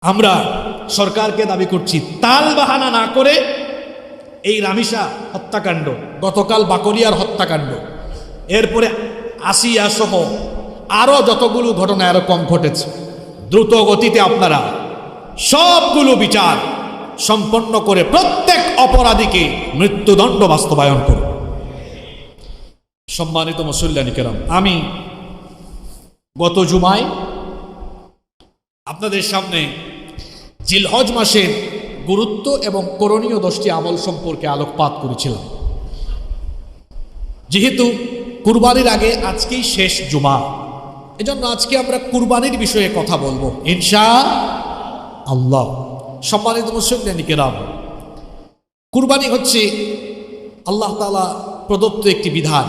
আমরা সরকারকে দাবি করছি তাল বাহানা না করে এই রামিসা হত্যাকাণ্ড, গতকাল বাকলিয়ার হত্যাকাণ্ড, এরপরে আসিয়া সহ আরো যতগুলো ঘটনা এরকম ঘটেছে, দ্রুত গতিতে আপনারা সবগুলো বিচার সম্পন্ন করে প্রত্যেক অপরাধীকে মৃত্যুদণ্ড বাস্তবায়ন করুন। সম্মানিত মুসল্লিয়ানি কেরাম, আমি গত জুমায় আপনাদের সামনে জিলহজ মাসের গুরুত্ব এবং করণীয় 10টি আমল সম্পর্কে আলোকপাত করেছিলাম। যেহেতু কুরবানির আগে আজকেই শেষ জুমা, এজন্য আজকে আমরা কুরবানির বিষয়ে কথা বলবো ইনশাআল্লাহ। সম্মানিত মুসল্লিয়ানি কেরাম, কুরবানি হচ্ছে আল্লাহ তাআলা প্রদত্ত একটি বিধান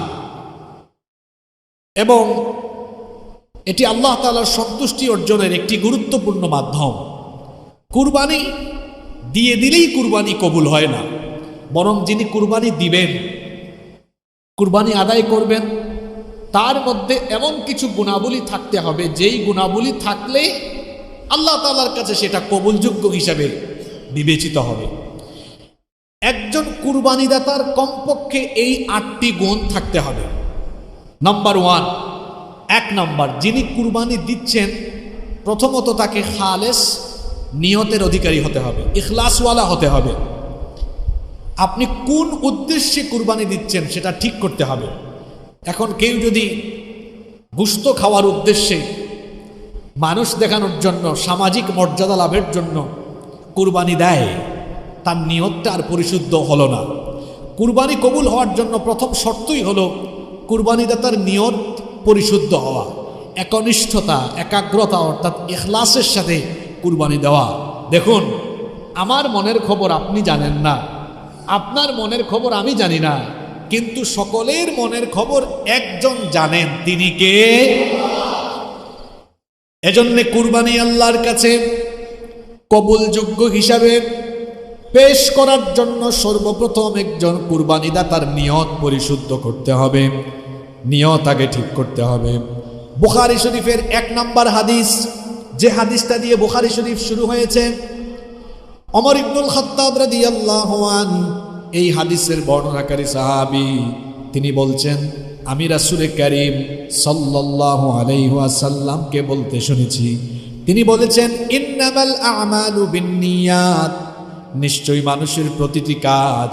এবং এটি আল্লাহ তাআলার সন্তুষ্টি অর্জনের একটি গুরুত্বপূর্ণ মাধ্যম। কুরবানি দিয়ে দিলেই কুরবানি কবুল হয় না, বরং যিনি কুরবানি দিবেন, কুরবানি আদায় করবেন, তার মধ্যে এমন কিছু গুণাবলী থাকতে হবে যেই গুণাবলী থাকলে আল্লাহ তাআলার কাছে সেটা কবুলযোগ্য হিসাবে বিবেচিত হবে। একজন কুরবানিদাতার কমপক্ষে এই 8টি গুণ থাকতে হবে। নাম্বার 1, 1 নাম্বার, যিনি কুরবানি দিচ্ছেন প্রথমত তাকে খালেস নিয়তের অধিকারী হতে হবে, ইখলাসওয়ালা হতে হবে। আপনি কোন উদ্দেশ্যে কুরবানি দিচ্ছেন সেটা ঠিক করতে হবে। এখন কেউ যদি গোশত খাওয়ার উদ্দেশ্যে, মানুষ দেখানোর জন্য, সামাজিক মর্যাদা লাভের জন্য কুরবানি দেয়, তার নিয়তটা আর পরিশুদ্ধ হলো না। কুরবানি কবুল হওয়ার জন্য প্রথম শর্তই হলো কুরবানিদাতার নিয়ত পরিশুদ্ধ হওয়া, একনিষ্ঠতা, একাগ্রতা, অর্থাৎ ইখলাসের সাথে কুরবানি দেওয়া। দেখুন, আমার মনের খবর আপনি জানেন না, আপনার মনের খবর আমি জানি না, কিন্তু সকলের মনের খবর একজন জানেন, তিনি কে? এজন্য কুরবানি আল্লাহর কাছে কবুলযোগ্য হিসাবে পেশ করার জন্য সর্বপ্রথম একজন কুরবানিদাতার নিয়ত পরিশুদ্ধ করতে হবে, নিয়ত আগে ঠিক করতে হবে। বুখারী শরীফের 1 নম্বর হাদিস, যে হাদিসটা দিয়ে বুখারী শরীফ শুরু হয়েছে, ওমর ইবনুল খাত্তাব রাদিয়াল্লাহু আনহু এই হাদিসের বর্ণনাকারী সাহাবী, তিনি বলছেন, আমি রাসূলে কারীম সাল্লাল্লাহু আলাইহি ওয়াসাল্লামকে বলতে শুনেছি, তিনি বলেছেন, ইন্নামাল আমালু বিন্নিয়াত, নিশ্চয়ই মানুষের প্রতিটি কাজ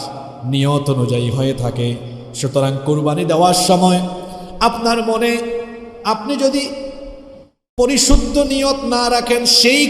নিয়ত অনুযায়ী হয়ে থাকে। সুতরাং কুরবানি দেওয়ার সময় আপনার মনে আপনি যদি পরিশুদ্ধ নিয়ত না রাখেন, সেই